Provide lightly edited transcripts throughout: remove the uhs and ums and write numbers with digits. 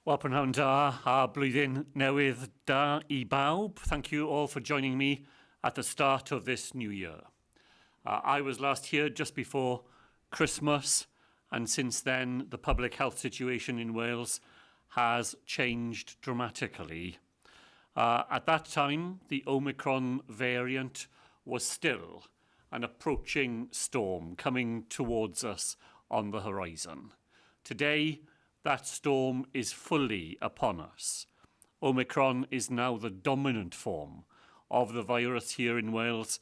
Wel, prynawn da a blwyddyn newydd da I bawb. Thank you all for joining me at the start of this new year. I was last here just before Christmas, and since then the public health situation in Wales has changed dramatically. At that time, the Omicron variant was still an approaching storm coming towards us on the horizon. Today, that storm is fully upon us. Omicron is now the dominant form of the virus here in Wales,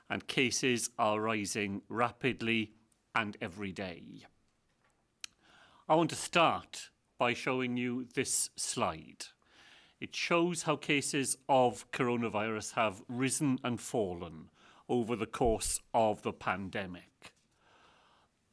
and cases are rising rapidly and every day. I want to start by showing you this slide. It shows how cases of coronavirus have risen and fallen over the course of the pandemic.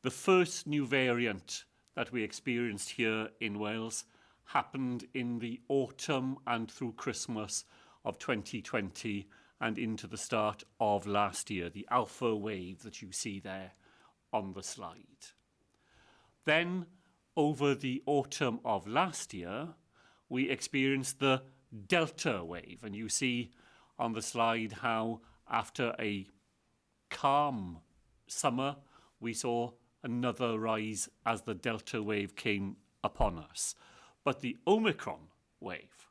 The first new variant that we experienced here in Wales happened in the autumn and through Christmas of 2020 and into the start of last year, the alpha wave that you see there on the slide. Then, over the autumn of last year, we experienced the delta wave, and you see on the slide how after a calm summer we saw another rise as the delta wave came upon us. But the Omicron wave,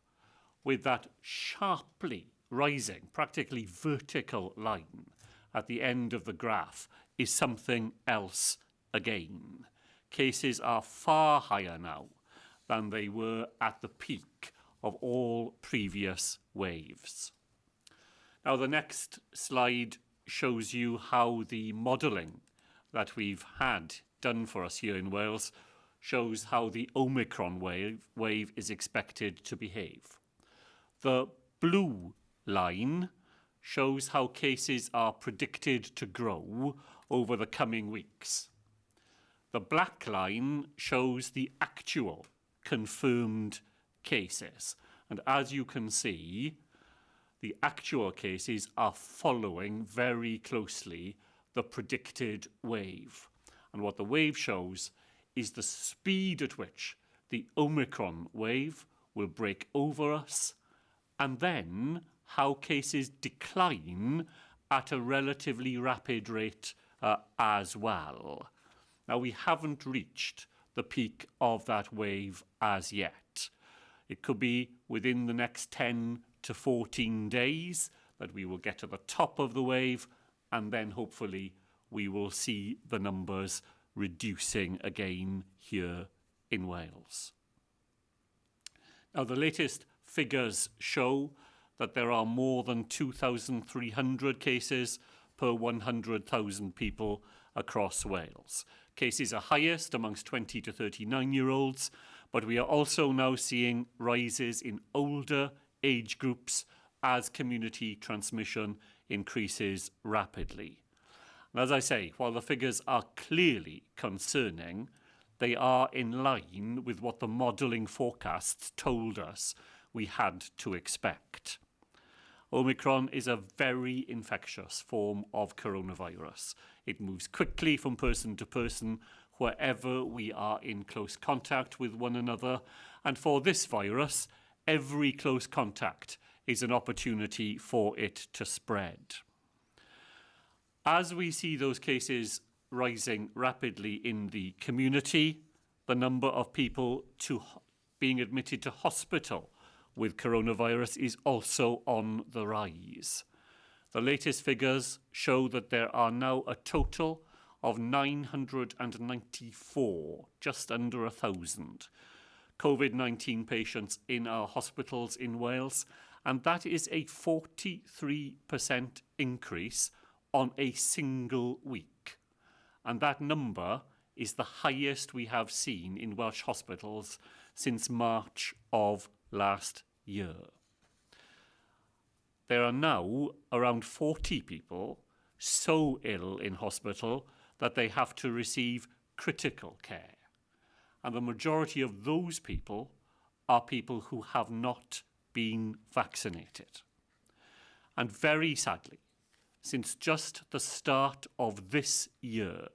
with that sharply rising, practically vertical line at the end of the graph, is something else again. Cases are far higher now than they were at the peak of all previous waves. Now, the next slide shows you how the modelling that we've had done for us here in Wales shows how the Omicron wave is expected to behave. The blue line shows how cases are predicted to grow over the coming weeks. The black line shows the actual confirmed cases. And as you can see, the actual cases are following very closely the predicted wave. And what the wave shows is the speed at which the Omicron wave will break over us, and then how cases decline at a relatively rapid rate as well. Now, we haven't reached the peak of that wave as yet. It could be within the next 10 to 14 days that we will get to the top of the wave, and then hopefully we will see the numbers reducing again here in Wales. Now, the latest figures show that there are more than 2,300 cases per 100,000 people across Wales. Cases are highest amongst 20 to 39-year-olds, but we are also now seeing rises in older age groups as community transmission increases rapidly. And as I say, while the figures are clearly concerning, they are in line with what the modelling forecasts told us we had to expect. Omicron is a very infectious form of coronavirus. It moves quickly from person to person wherever we are in close contact with one another, and for this virus, every close contact is an opportunity for it to spread. As we see those cases rising rapidly in the community, the number of people being admitted to hospital with coronavirus is also on the rise. The latest figures show that there are now a total of 994, just under 1,000, COVID-19 patients in our hospitals in Wales, and that is a 43% increase on a single week. And that number is the highest we have seen in Welsh hospitals since March of last year. There are now around 40 people so ill in hospital that they have to receive critical care. And the majority of those people are people who have not been vaccinated. And very sadly, since just the start of this year,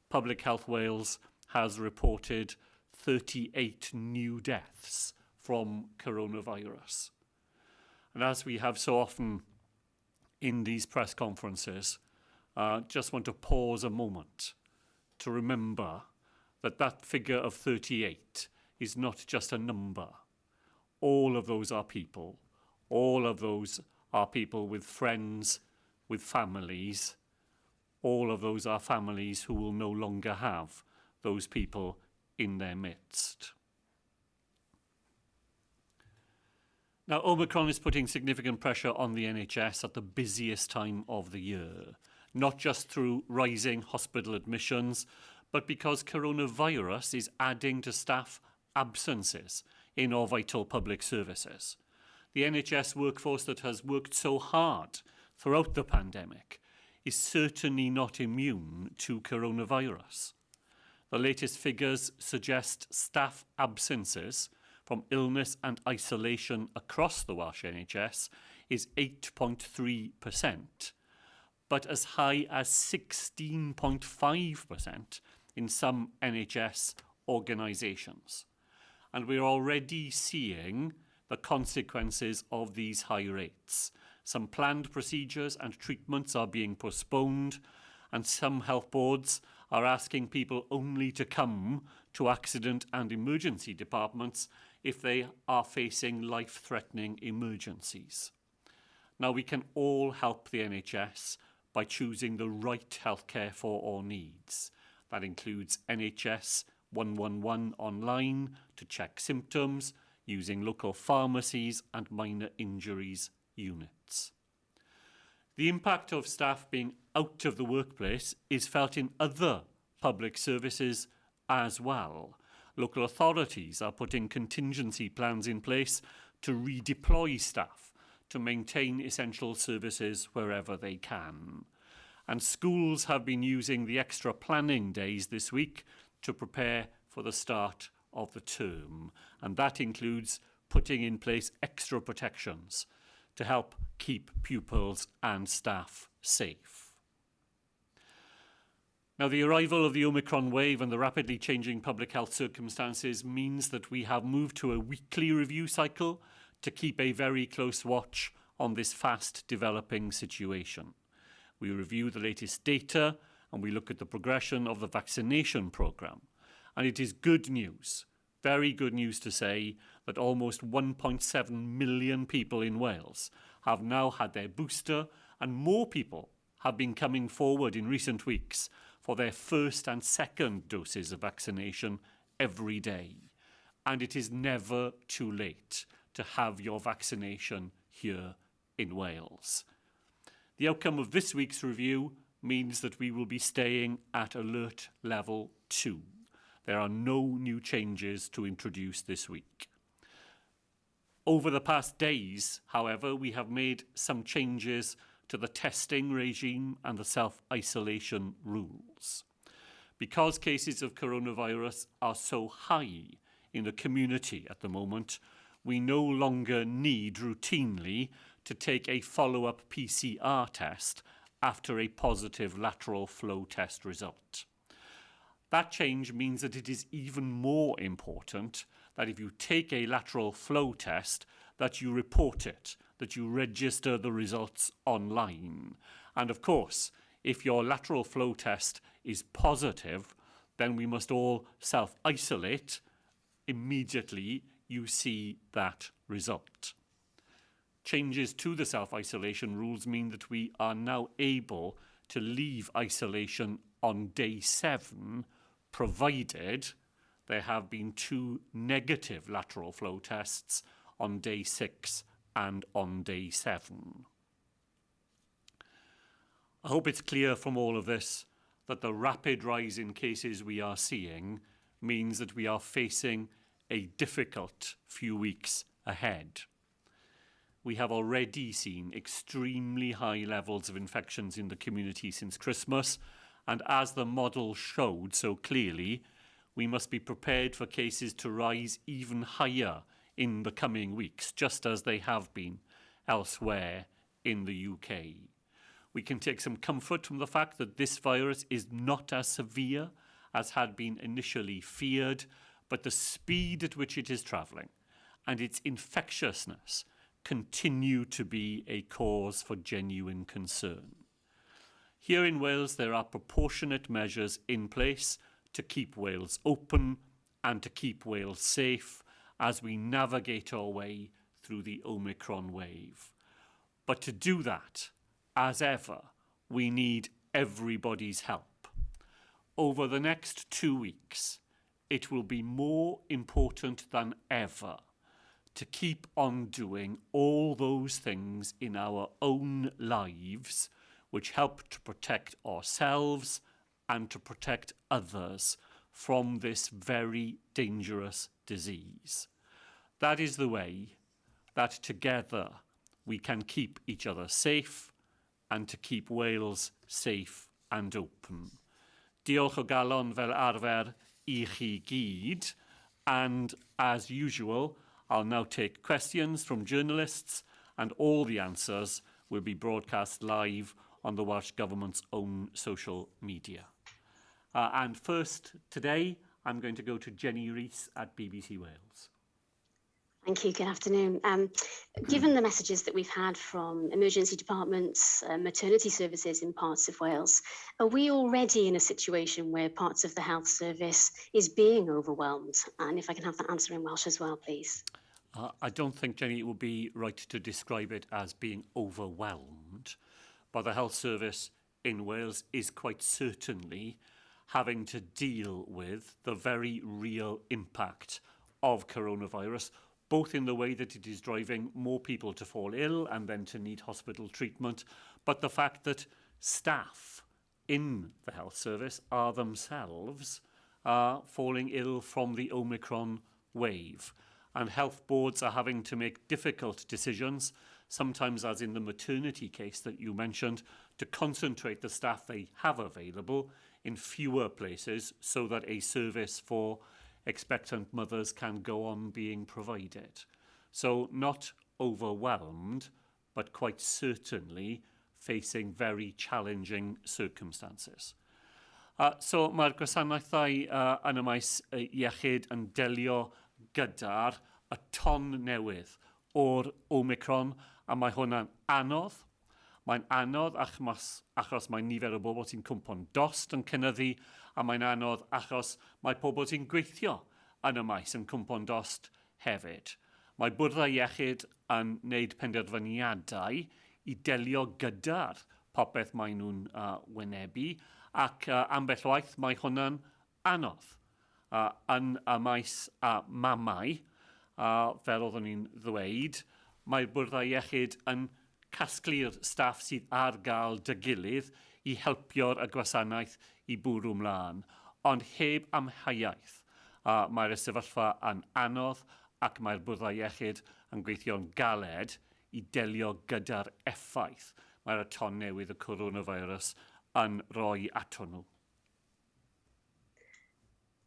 Public Health Wales has reported 38 new deaths from coronavirus. And as we have so often in these press conferences, just want to pause a moment to remember that that figure of 38 is not just a number. All of those are people. All of those are people with friends, with families. All of those are families who will no longer have those people in their midst. Now, Omicron is putting significant pressure on the NHS at the busiest time of the year, not just through rising hospital admissions, but because coronavirus is adding to staff absences in our vital public services. The NHS workforce that has worked so hard throughout the pandemic is certainly not immune to coronavirus. The latest figures suggest staff absences from illness and isolation across the Welsh NHS is 8.3%, but as high as 16.5% in some NHS organisations. And we're already seeing the consequences of these high rates. Some planned procedures and treatments are being postponed, and some health boards are asking people only to come to accident and emergency departments if they are facing life-threatening emergencies. Now, we can all help the NHS by choosing the right healthcare for our needs. That includes NHS 111 online to check symptoms, using local pharmacies and minor injuries units. The impact of staff being out of the workplace is felt in other public services as well. Local authorities are putting contingency plans in place to redeploy staff to maintain essential services wherever they can. And schools have been using the extra planning days this week to prepare for the start of the term. And that includes putting in place extra protections to help keep pupils and staff safe. Now, the arrival of the Omicron wave and the rapidly changing public health circumstances means that we have moved to a weekly review cycle to keep a very close watch on this fast developing situation. We review the latest data and we look at the progression of the vaccination programme. And it is good news, very good news to say, that almost 1.7 million people in Wales have now had their booster, and more people have been coming forward in recent weeks for their first and second doses of vaccination every day. And it is never too late to have your vaccination here in Wales. The outcome of this week's review means that we will be staying at alert level 2. There are no new changes to introduce this week. Over the past days, however, we have made some changes to the testing regime and the self-isolation rules. Because cases of coronavirus are so high in the community at the moment, we no longer need routinely to take a follow-up PCR test after a positive lateral flow test result. That change means that it is even more important that if you take a lateral flow test, that you report it, that you register the results online. And of course, if your lateral flow test is positive, then we must all self-isolate immediately you see that result. Changes to the self-isolation rules mean that we are now able to leave isolation on day 7, provided there have been 2 negative lateral flow tests on day 6 and on day 7. I hope it's clear from all of this that the rapid rise in cases we are seeing means that we are facing a difficult few weeks ahead. We have already seen extremely high levels of infections in the community since Christmas, and as the model showed so clearly, we must be prepared for cases to rise even higher in the coming weeks, just as they have been elsewhere in the UK. We can take some comfort from the fact that this virus is not as severe as had been initially feared, but the speed at which it is travelling and its infectiousness continue to be a cause for genuine concern. Here in Wales, there are proportionate measures in place to keep Wales open and to keep Wales safe as we navigate our way through the Omicron wave. But to do that, as ever, we need everybody's help. Over the next 2 weeks, it will be more important than ever to keep on doing all those things in our own lives which help to protect ourselves and to protect others from this very dangerous disease. That is the way that together we can keep each other safe and to keep Wales safe and open. Diolch o galon fel arfer I chi gyd, and as usual, I'll now take questions from journalists, and all the answers will be broadcast live on the Welsh Government's own social media. And first today, I'm going to go to Jenny Rees at BBC Wales. Thank you. Good afternoon. Given the messages that we've had from emergency departments, maternity services in parts of Wales, are we already in a situation where parts of the health service is being overwhelmed? And if I can have that answer in Welsh as well, please. I don't think, Jenny, it would be right to describe it as being overwhelmed, but the health service in Wales is quite certainly having to deal with the very real impact of coronavirus, both in the way that it is driving more people to fall ill and then to need hospital treatment, but the fact that staff in the health service are themselves falling ill from the Omicron wave. And health boards are having to make difficult decisions, sometimes as in the maternity case that you mentioned, to concentrate the staff they have available in fewer places so that a service for expectant mothers can go on being provided. So not overwhelmed, but quite certainly facing very challenging circumstances. So mae'r gwasanaethau yn y maes iechyd yn delio gyda'r y ton newydd o'r Omicron, a mae hwnna'n anodd. Mae'n anodd achos mae nifer o bobl sy'n cwmpo'n dost yn cynyddu, a mae'n anodd achos mae pobl sy'n gweithio yn y maes yn cwmpo'n dost hefyd. Mae bwrddau iechyd yn wneud penderfyniadau i delio gyda'r popeth maen nhw'n wynebu, ac ambell waith mae hwnna'n anodd. Yn y maes mamau, fel oeddwn ni'n ddweud, mae'r bwrddau iechyd yn casglu'r staff sydd ar gael dy gilydd i helpio'r y gwasanaeth i bwrw mlaen. Ond heb amheuaeth, mae'r sefyllfa yn anodd ac mae'r bwrddau iechyd yn gweithio'n galed i delio gyda'r effaith mae'r ton newydd y coronavirus yn rhoi ato nhw.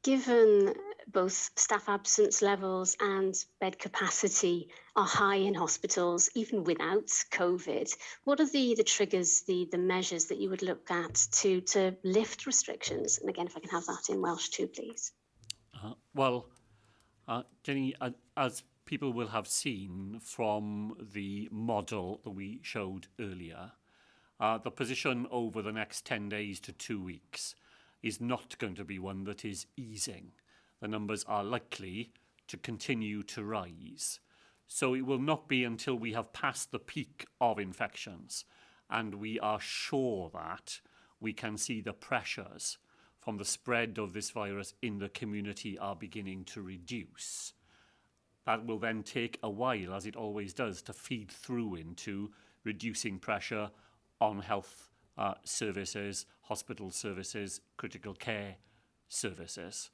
Given both staff absence levels and bed capacity are high in hospitals, even without COVID, what are the triggers, the measures that you would look at to lift restrictions? And again, if I can have that in Welsh too, please. Jenny, as people will have seen from the model that we showed earlier, the position over the next 10 days to 2 weeks is not going to be one that is easing. The numbers are likely to continue to rise. So it will not be until we have passed the peak of infections and we are sure that we can see the pressures from the spread of this virus in the community are beginning to reduce. That will then take a while, as it always does, to feed through into reducing pressure on health services, hospital services, critical care services.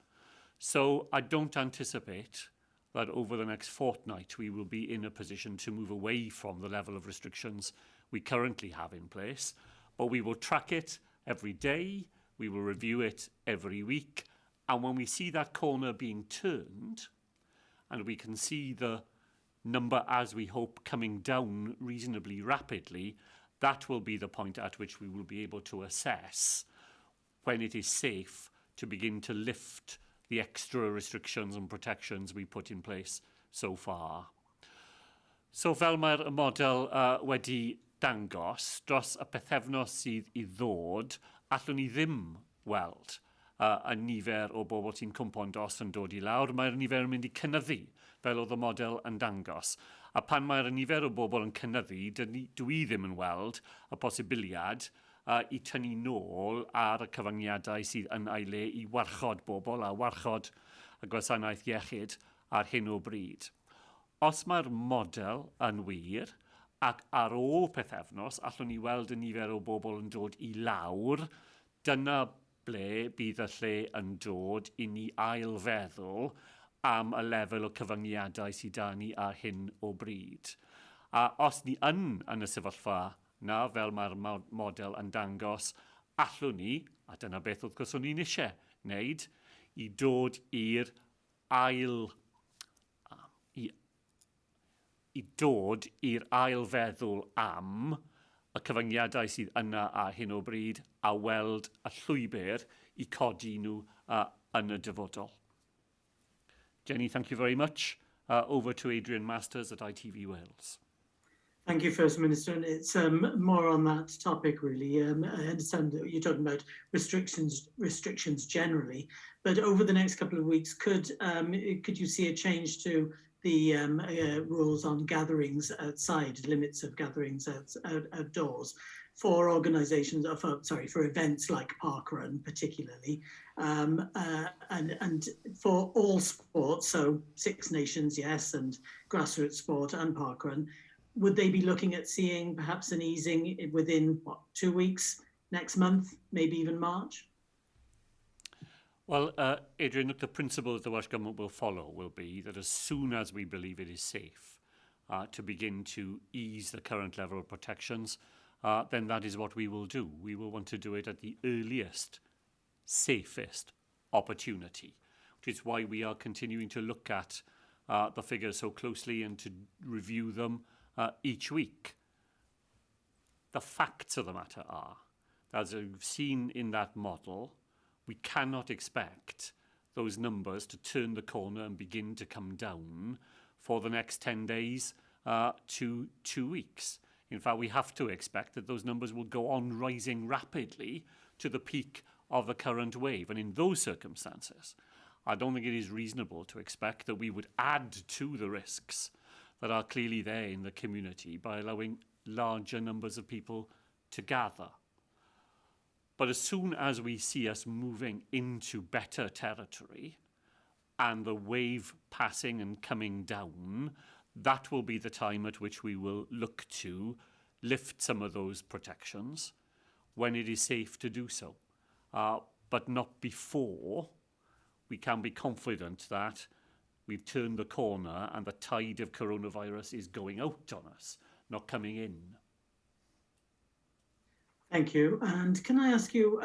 So I don't anticipate that over the next fortnight we will be in a position to move away from the level of restrictions we currently have in place, but we will track it every day, we will review it every week, and when we see that corner being turned, and we can see the number, as we hope, coming down reasonably rapidly, that will be the point at which we will be able to assess when it is safe to begin to lift the extra restrictions and protections we put in place so far. So fel mae'r model wedi dangos, dros y pethefnos sydd I ddod, allwn ni ddim weld y nifer o bobl sy'n cwmpo'n dos yn dod I lawr. Mae'r nifer yn mynd I cynyddu, fel oedd y model yn dangos. A pan mae'r nifer o bobl yn cynyddu, dwi ddim yn weld y posibiliad I tynnu nôl ar y cyfyngiadau sydd yn ei le I warchod bobl a warchod y gwasanaeth iechyd ar hyn o bryd. Os mae'r model yn wir, ac ar ôl pethefnos, allwn ni weld y nifer o bobl yn dod I lawr, dyna ble bydd y lle yn dod I ni ailfeddwl am y lefel o cyfyngiadau sydd da ni ar hyn o bryd. A os ni yn y sefyllfa na, fel mae'r model yn dangos, allwn ni, a dyna beth wrth gwrs o'n i'n eisiau wneud, I dod i'r ailfeddwl am y cyfyngiadau sydd yna ar hyn o bryd a weld y llwybr I codi nhw yn y dyfodol. Jenny, thank you very much. Over to Adrian Masters at ITV Wales. Thank you, First Minister. And it's more on that topic, really. I understand that you're talking about restrictions generally, but over the next couple of weeks, could you see a change to the rules on gatherings outside, limits of gatherings outdoors for organisations, for events like parkrun particularly, and for all sports, so Six Nations, yes, and grassroots sport and parkrun, would they be looking at seeing perhaps an easing within, 2 weeks, next month, maybe even March? Well, Adrian, look, the principle that the Welsh Government will follow will be that as soon as we believe it is safe to begin to ease the current level of protections, then that is what we will do. We will want to do it at the earliest, safest opportunity, which is why we are continuing to look at the figures so closely and to review them each week. The facts of the matter are, as we've seen in that model, we cannot expect those numbers to turn the corner and begin to come down for the next 10 days to 2 weeks. In fact, we have to expect that those numbers will go on rising rapidly to the peak of the current wave. And in those circumstances, I don't think it is reasonable to expect that we would add to the risks that are clearly there in the community by allowing larger numbers of people to gather. But as soon as we see us moving into better territory and the wave passing and coming down, that will be the time at which we will look to lift some of those protections when it is safe to do so. But not before we can be confident that we've turned the corner and the tide of coronavirus is going out on us, not coming in. Thank you. And can I ask you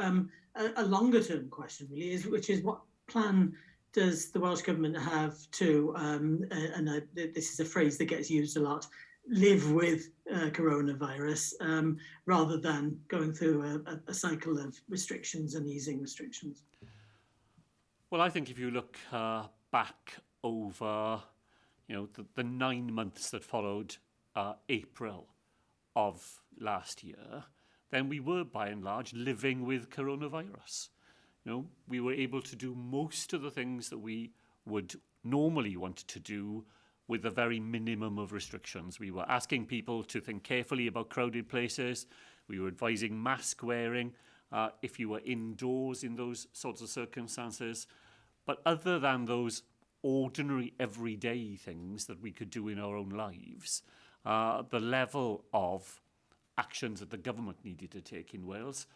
a longer term question, really, which is what plan does the Welsh Government have to, this is a phrase that gets used a lot, live with coronavirus rather than going through a cycle of restrictions and easing restrictions? Well, I think if you look back over, the 9 months that followed April of last year, then we were, by and large, living with coronavirus. We were able to do most of the things that we would normally want to do with a very minimum of restrictions. We were asking people to think carefully about crowded places. We were advising mask wearing if you were indoors in those sorts of circumstances. But other than those ordinary everyday things that we could do in our own lives, the level of actions that the government needed to take in Wales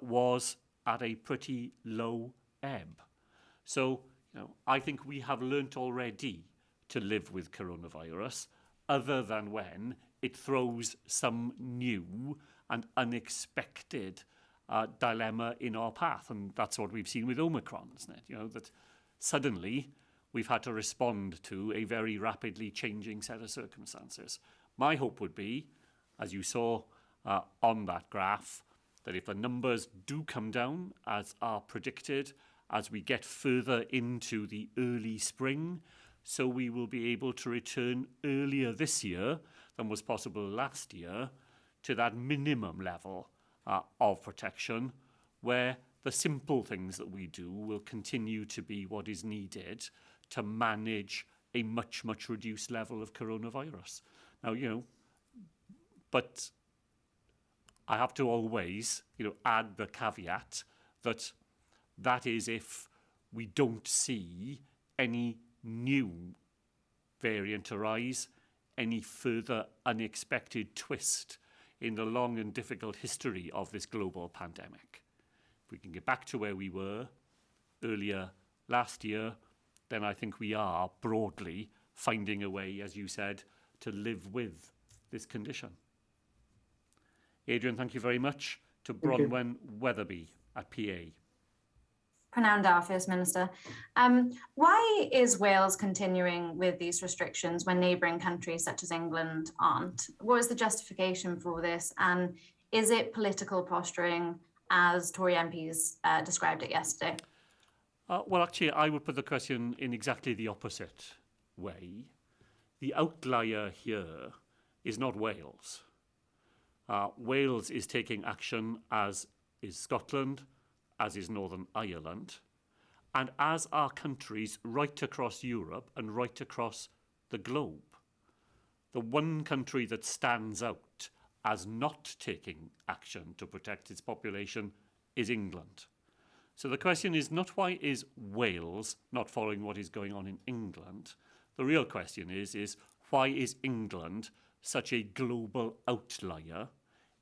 was at a pretty low ebb. So, I think we have learnt already to live with coronavirus, other than when it throws some new and unexpected dilemma in our path. And that's what we've seen with Omicron, isn't it? That suddenly we've had to respond to a very rapidly changing set of circumstances. My hope would be, as you saw on that graph, that if the numbers do come down as are predicted, as we get further into the early spring, so we will be able to return earlier this year than was possible last year to that minimum level of protection, where the simple things that we do will continue to be what is needed to manage a much, much reduced level of coronavirus. Now, but I have to always, add the caveat that that is if we don't see any new variant arise, any further unexpected twist in the long and difficult history of this global pandemic. If we can get back to where we were earlier last year, then I think we are broadly finding a way, as you said, to live with this condition. Adrian, thank you very much. To Bronwen Weatherby at PA. Prynawn da, First Minister. Why is Wales continuing with these restrictions when neighbouring countries such as England aren't? What is the justification for this? And is it political posturing, as Tory MPs described it yesterday? Well, actually, I would put the question in exactly the opposite way. The outlier here is not Wales. Wales is taking action, as is Scotland, as is Northern Ireland, and as are countries right across Europe and right across the globe. The one country that stands out as not taking action to protect its population is England. So the question is not why is Wales not following what is going on in England. The real question is why is England such a global outlier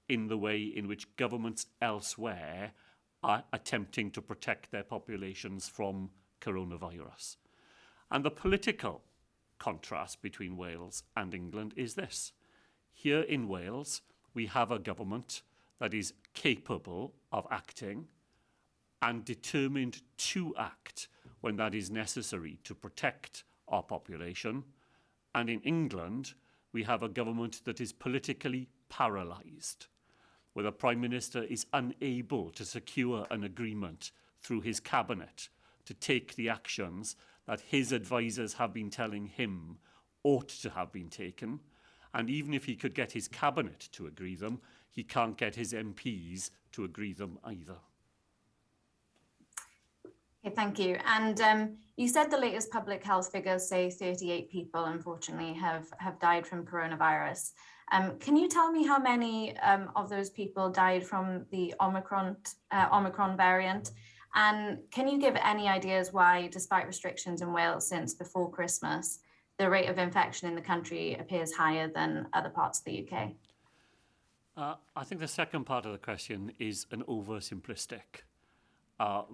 in the way in which governments elsewhere are attempting to protect their populations from coronavirus. And the political contrast between Wales and England is this. Here in Wales, we have a government that is capable of acting and determined to act when that is necessary to protect our population. And in England, we have a government that is politically paralysed, where the Prime Minister is unable to secure an agreement through his cabinet to take the actions that his advisers have been telling him ought to have been taken. And even if he could get his cabinet to agree them, he can't get his MPs to agree them either. Okay, thank you. And you said the latest public health figures say 38 people, unfortunately, have died from coronavirus. Can you tell me how many of those people died from the Omicron variant? And can you give any ideas why, despite restrictions in Wales since before Christmas, the rate of infection in the country appears higher than other parts of the UK? I think the second part of the question is an oversimplistic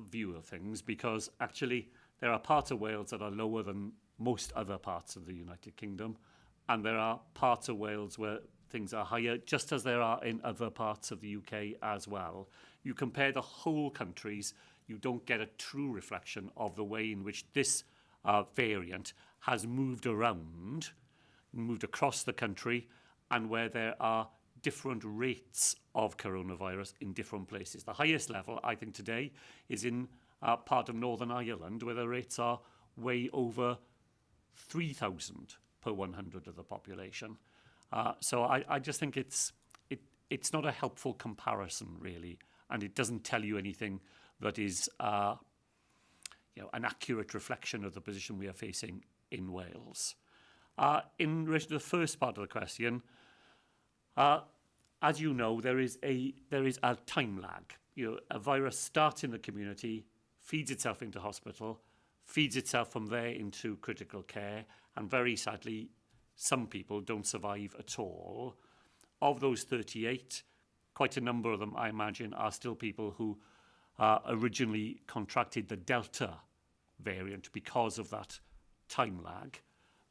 view of things, because actually there are parts of Wales that are lower than most other parts of the United Kingdom, and there are parts of Wales where things are higher, just as there are in other parts of the UK as well. You compare the whole countries, you don't get a true reflection of the way in which this variant has moved around, moved across the country, and where there are different rates of coronavirus in different places. The highest level, I think, today is in part of Northern Ireland, where the rates are way over 3,000 per 100 of the population. So I just think it's not a helpful comparison, really, and it doesn't tell you anything that is an accurate reflection of the position we are facing in Wales. In relation to the first part of the question, as you know, there is a time lag. A virus starts in the community, feeds itself into hospital, feeds itself from there into critical care, and very sadly, some people don't survive at all. Of those 38, quite a number of them, I imagine, are still people who originally contracted the Delta variant because of that time lag.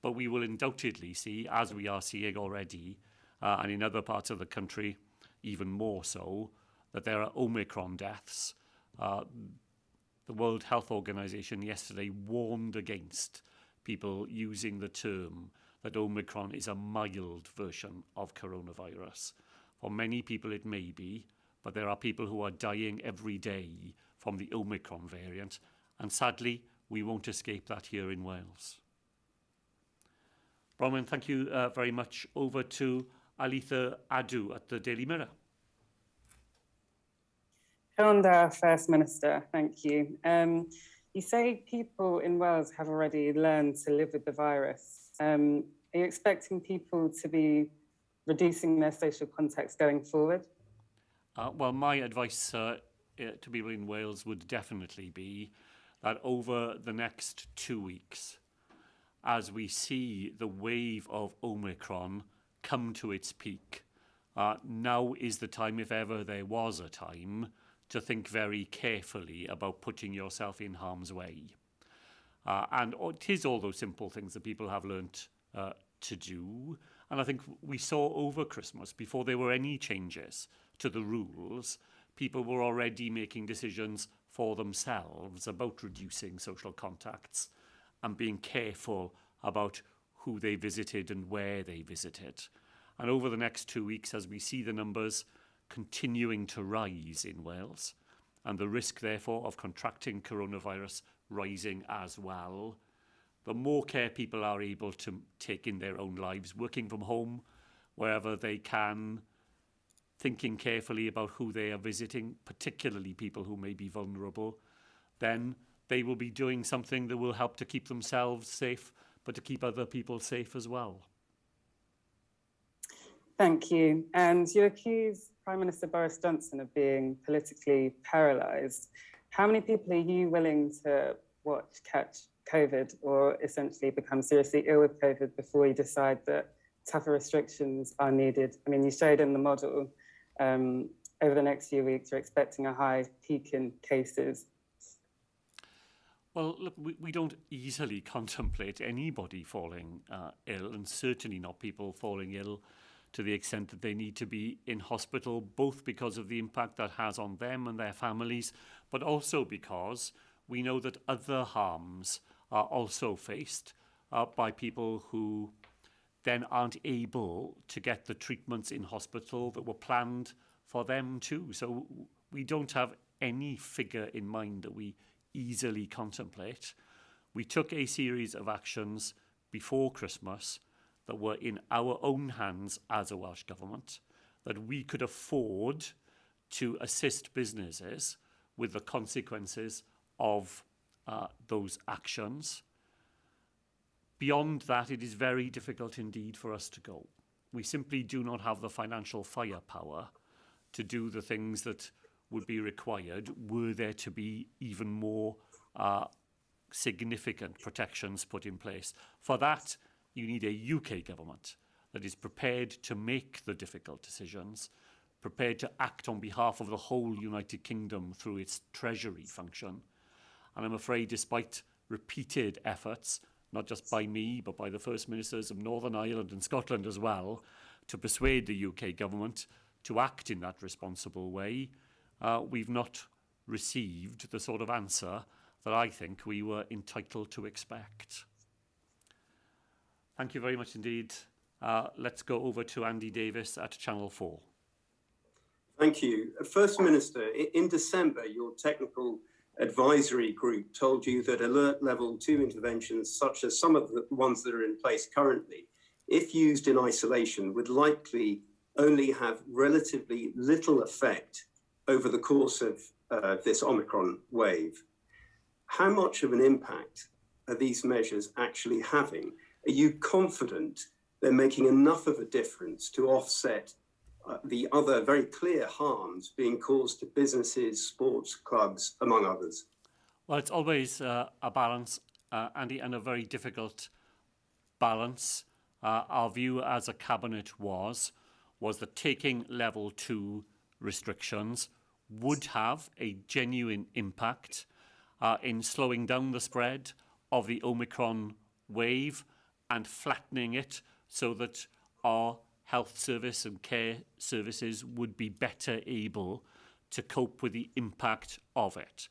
But we will undoubtedly see, as we are seeing already, and in other parts of the country even more so, that there are Omicron deaths. The World Health Organization yesterday warned against people using the term that Omicron is a mild version of coronavirus. For many people it may be, but there are people who are dying every day from the Omicron variant, and sadly we won't escape that here in Wales. Bronwyn, thank you very much. Over to Alitha Adu at the Daily Mirror. Gyda'r First Minister, thank you. You say people in Wales have already learned to live with the virus. Are you expecting people to be reducing their social contacts going forward? Well, my advice to people in Wales would definitely be that over the next 2 weeks, as we see the wave of Omicron come to its peak, now is the time, if ever there was a time, to think very carefully about putting yourself in harm's way. And it is all those simple things that people have learnt to do. And I think we saw over Christmas, before there were any changes to the rules, people were already making decisions for themselves about reducing social contacts and being careful about who they visited and where they visited. And over the next 2 weeks, as we see the numbers continuing to rise in Wales, and the risk, therefore, of contracting coronavirus rising as well, the more care people are able to take in their own lives, working from home, wherever they can, thinking carefully about who they are visiting, particularly people who may be vulnerable, then they will be doing something that will help to keep themselves safe, but to keep other people safe as well. Thank you. And you accuse Prime Minister Boris Johnson of being politically paralysed. How many people are you willing to watch catch COVID or essentially become seriously ill with COVID before you decide that tougher restrictions are needed? I mean, you showed in the model over the next few weeks, you're expecting a high peak in cases. Well, look, we don't easily contemplate anybody falling ill, and certainly not people falling ill to the extent that they need to be in hospital, both because of the impact that has on them and their families, but also because we know that other harms are also faced by people who then aren't able to get the treatments in hospital that were planned for them too. So we don't have any figure in mind that we easily contemplate. We took a series of actions before Christmas that were in our own hands as a Welsh Government, that we could afford to assist businesses with the consequences of those actions. Beyond that, it is very difficult indeed for us to go. We simply do not have the financial firepower to do the things that would be required were there to be even more significant protections put in place. For that, you need a UK government that is prepared to make the difficult decisions, prepared to act on behalf of the whole United Kingdom through its treasury function. And I'm afraid, despite repeated efforts, not just by me, but by the First Ministers of Northern Ireland and Scotland as well, to persuade the UK government to act in that responsible way, we've not received the sort of answer that I think we were entitled to expect. Thank you very much indeed. Let's go over to Andy Davis at Channel 4. Thank you. First Minister, in December, your technical advisory group told you that alert level 2 interventions, such as some of the ones that are in place currently, if used in isolation, would likely only have relatively little effect over the course of this Omicron wave. How much of an impact are these measures actually having? Are you confident they're making enough of a difference to offset the other very clear harms being caused to businesses, sports clubs, among others? Well, it's always a balance, Andy, and a very difficult balance. Our view as a cabinet was that taking level 2 restrictions would have a genuine impact in slowing down the spread of the Omicron wave and flattening it so that our health service and care services would be better able to cope with the impact of it.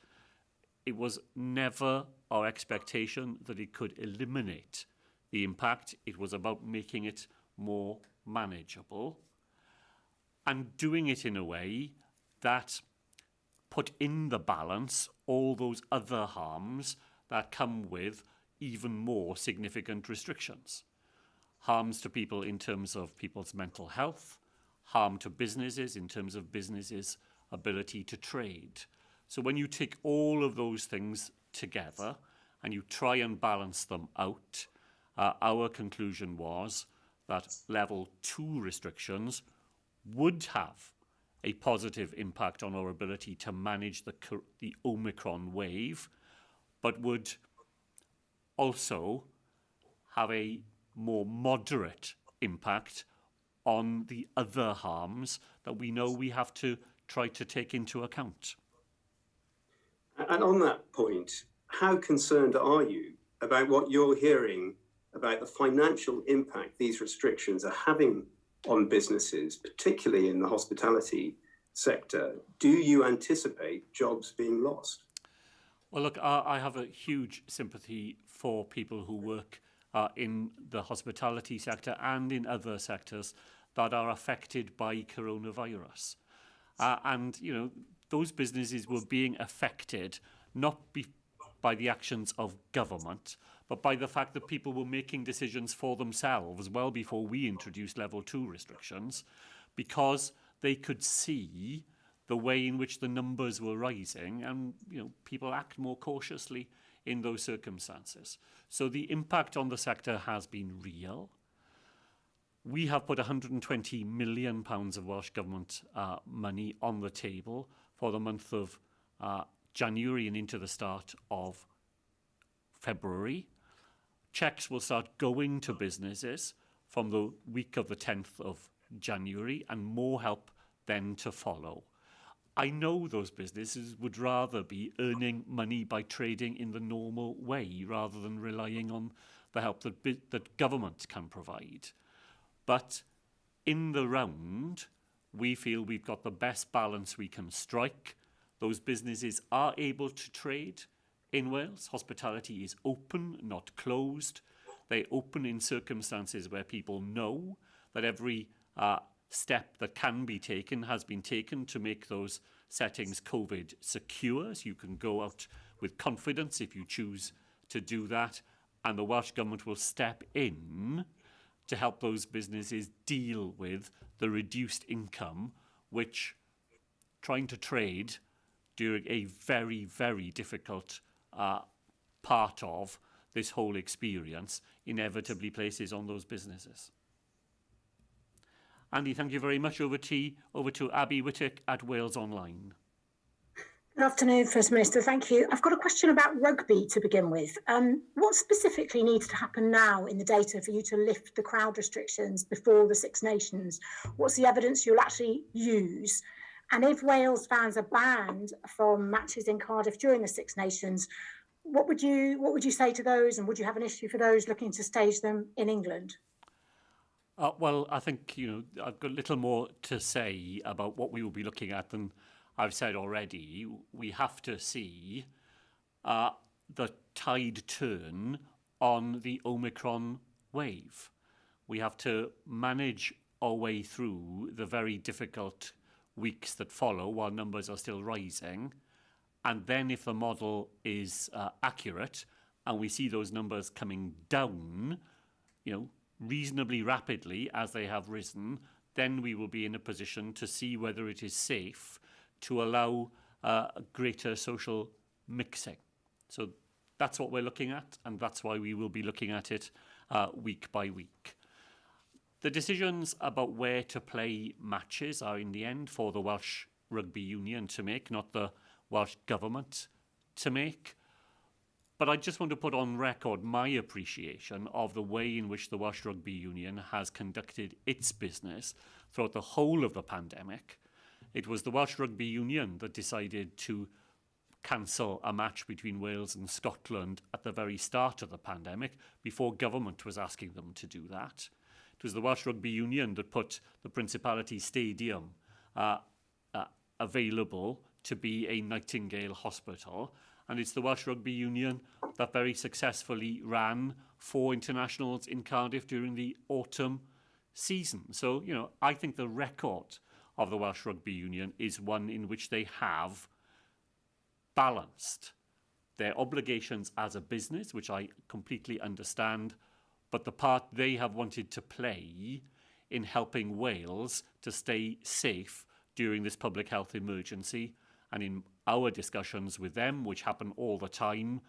It was never our expectation that it could eliminate the impact. It was about making it more manageable and doing it in a way that put in the balance all those other harms that come with even more significant restrictions. harms to people in terms of people's mental health, harm to businesses in terms of businesses' ability to trade. So when you take all of those things together and you try and balance them out, our conclusion was that level 2 restrictions would have a positive impact on our ability to manage the Omicron wave, but would also have a more moderate impact on the other harms that we know we have to try to take into account. And on that point, how concerned are you about what you're hearing about the financial impact these restrictions are having on businesses, particularly in the hospitality sector? Do you anticipate jobs being lost? Well, look, I have a huge sympathy for people who work in the hospitality sector and in other sectors that are affected by coronavirus. And, you know, those businesses were being affected not by the actions of government, but by the fact that people were making decisions for themselves well before we introduced level 2 restrictions, because they could see the way in which the numbers were rising, and people act more cautiously in those circumstances. So the impact on the sector has been real. We have put £120 million of Welsh Government money on the table for the month of January and into the start of February. Cheques will start going to businesses from the week of the 10th of January, and more help then to follow. I know those businesses would rather be earning money by trading in the normal way rather than relying on the help that government can provide. But in the round, we feel we've got the best balance we can strike. Those businesses are able to trade in Wales. Hospitality is open, not closed. They open in circumstances where people know that every step that can be taken has been taken to make those settings COVID secure. So you can go out with confidence if you choose to do that. And the Welsh Government will step in to help those businesses deal with the reduced income, which trying to trade during a very, very difficult part of this whole experience inevitably places on those businesses. Andy, thank you very much. Over to Abby Whittock at Wales Online. Good afternoon, First Minister. Thank you. I've got a question about rugby to begin with. What specifically needs to happen now in the data for you to lift the crowd restrictions before the Six Nations? What's the evidence you'll actually use? And if Wales fans are banned from matches in Cardiff during the Six Nations, what would you say to those, and would you have an issue for those looking to stage them in England? Well, I think I've got a little more to say about what we will be looking at than I've said already. We have to see the tide turn on the Omicron wave. We have to manage our way through the very difficult weeks that follow while numbers are still rising. And then if the model is accurate and we see those numbers coming down, reasonably rapidly as they have risen, then we will be in a position to see whether it is safe to allow greater social mixing. So that's what we're looking at, and that's why we will be looking at it week by week. The decisions about where to play matches are in the end for the Welsh Rugby Union to make, not the Welsh Government to make. But I just want to put on record my appreciation of the way in which the Welsh Rugby Union has conducted its business throughout the whole of the pandemic. It was the Welsh Rugby Union that decided to cancel a match between Wales and Scotland at the very start of the pandemic, before government was asking them to do that. It was the Welsh Rugby Union that put the Principality Stadium available to be a Nightingale hospital. And it's the Welsh Rugby Union that very successfully ran 4 internationals in Cardiff during the autumn season. So, I think the record of the Welsh Rugby Union is one in which they have balanced their obligations as a business, which I completely understand, but the part they have wanted to play in helping Wales to stay safe during this public health emergency. And in our discussions with them, which happen all the time,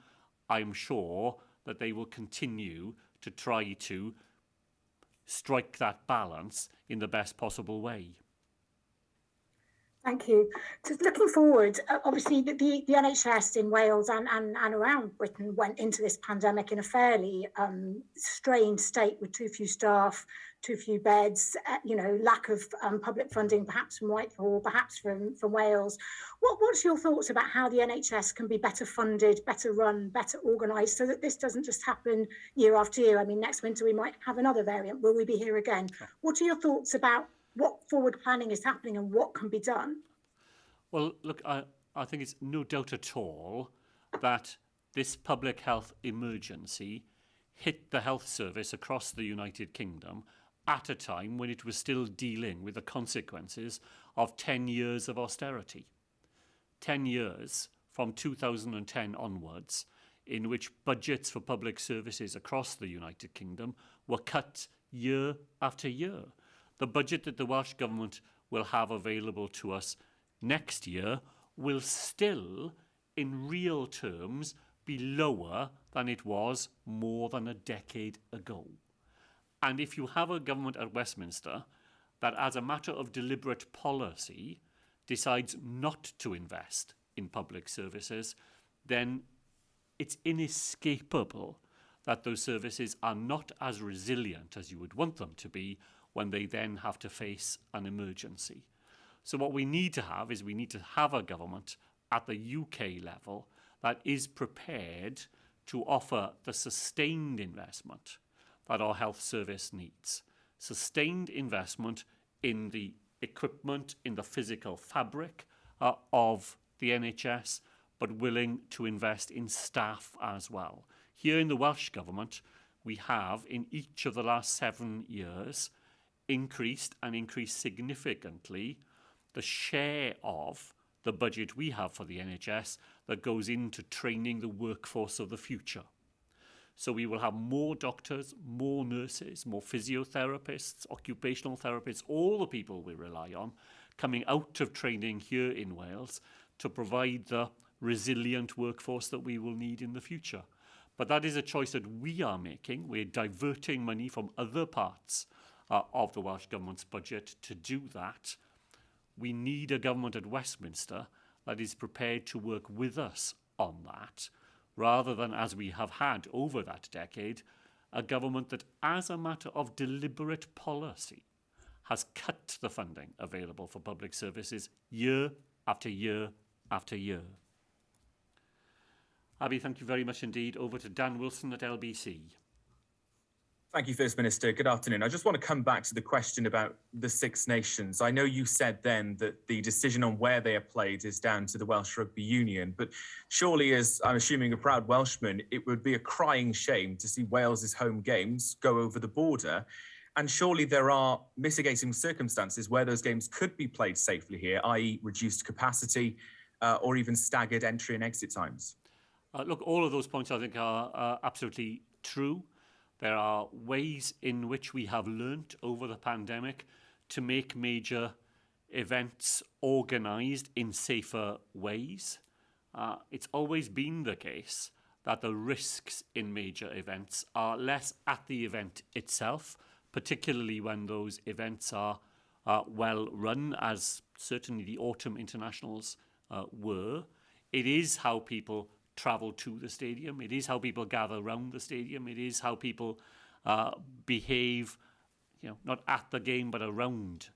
I'm sure that they will continue to try to strike that balance in the best possible way. Thank you. So looking forward, obviously the NHS in Wales and around Britain went into this pandemic in a fairly strained state with too few staff, too few beds, lack of public funding, perhaps from Whitehall, perhaps from Wales. What's your thoughts about how the NHS can be better funded, better run, better organised, so that this doesn't just happen year after year? I mean, next winter we might have another variant. Will we be here again? What are your thoughts about what forward planning is happening and what can be done? Well, look, I think it's no doubt at all that this public health emergency hit the health service across the United Kingdom at a time when it was still dealing with the consequences of 10 years of austerity. 10 years from 2010 onwards, in which budgets for public services across the United Kingdom were cut year after year. The budget that the Welsh Government will have available to us next year will still, in real terms, be lower than it was more than a decade ago. And if you have a government at Westminster that, as a matter of deliberate policy, decides not to invest in public services, then it's inescapable that those services are not as resilient as you would want them to be when they then have to face an emergency. So what we need to have is we need to have a government at the UK level that is prepared to offer the sustained investment that our health service needs. Sustained investment in the equipment, in the physical fabric of the NHS, but willing to invest in staff as well. Here in the Welsh Government, we have, in each of the last 7 years, increased significantly the share of the budget we have for the NHS that goes into training the workforce of the future. So we will have more doctors, more nurses, more physiotherapists, occupational therapists, all the people we rely on coming out of training here in Wales to provide the resilient workforce that we will need in the future. But that is a choice that we are making. We're diverting money from other parts of the Welsh Government's budget to do that. We need a government at Westminster that is prepared to work with us on that, rather than, as we have had over that decade, a government that, as a matter of deliberate policy, has cut the funding available for public services year after year after year. Abby, thank you very much indeed. Over to Dan Wilson at LBC. Thank you, First Minister. Good afternoon. I just want to come back to the question about the Six Nations. I know you said then that the decision on where they are played is down to the Welsh Rugby Union, but surely, as I'm assuming a proud Welshman, it would be a crying shame to see Wales's home games go over the border. And surely there are mitigating circumstances where those games could be played safely here, i.e. reduced capacity or even staggered entry and exit times. Look, all of those points I think are absolutely true. There are ways in which we have learnt over the pandemic to make major events organised in safer ways. It's always been the case that the risks in major events are less at the event itself, particularly when those events are well run, as certainly the autumn internationals were. It is how people travel to the stadium. It is how people gather around the stadium. It is how people behave, not at the game, but around